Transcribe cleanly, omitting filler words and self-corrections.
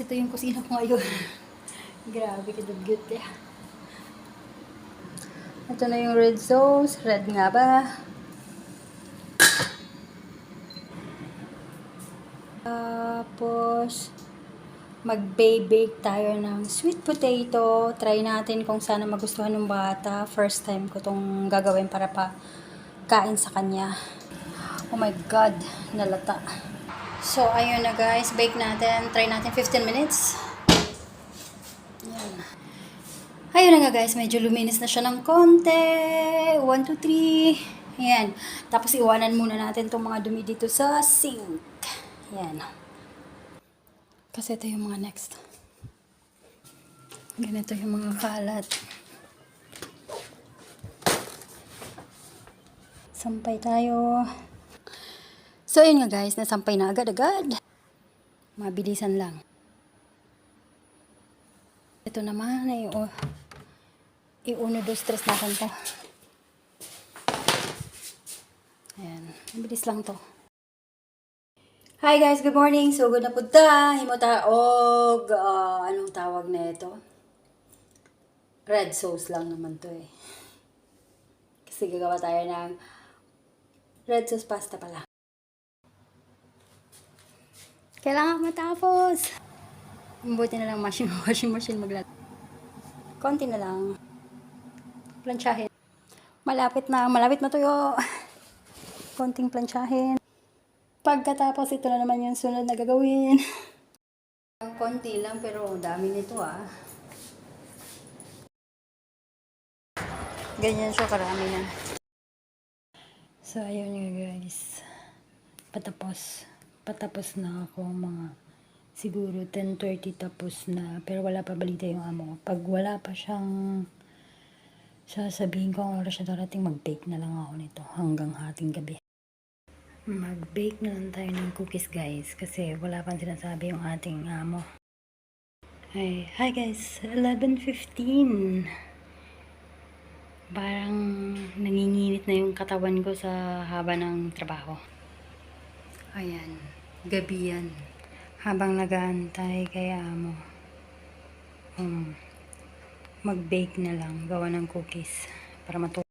guys, ito yung kusina ko ngayon. Grabe, kadugyot eh. Ito na yung red sauce. Red nga ba? Tapos, mag-bake tayo ng sweet potato. Try natin kung sana magustuhan ng bata. First time ko tong gagawin para pa kain sa kanya. Oh my God, nalata. So, ayun na guys. Bake natin. Try natin 15 minutes. Ayan. Ayun na nga guys. Medyo luminis na siya ng konti. 1, 2, 3. Ayan. Tapos, iwanan muna natin itong mga dumi dito sa sink. Ayan. Kasi ito yung mga next. Ganito yung mga kalat. Sampay tayo. So, yun nga guys. Nasampay na agad-agad. Mabilisan lang. Ito naman ay i-1, 2, 3 natin to. Ayan. Mabilis lang to. Hi guys, good morning. So, good na punta. Himotaog. Anong tawag na ito? Red sauce lang naman to eh. Kasi gagawa tayo ng red sauce pasta pala. Kailangan matapos. Mabuti na lang washing machine maglat. Konti na lang. Planchahin. Malapit na tuyo. Konting planchahin. Pagkatapos ito na naman yung sunod na gagawin. Konti lang pero dami nito ah. Ganyan siya karami na. So ayun nga guys. Patapos na ako mga siguro 10:30 tapos na. Pero wala pa balita yung amo. Pag wala pa siyang sasabihin ko ang oras siya darating, mag-bake na lang ako nito hanggang hating gabi. Mag-bake na lang tayo ng cookies guys kasi wala pang sinasabi yung ating amo. Hi guys, 11:15. Parang nanginginit na yung katawan ko sa haba ng trabaho. Ayan, gabi yan. Habang nag-aantay kay amo. Mag-bake na lang, gawa ng cookies para matuwa.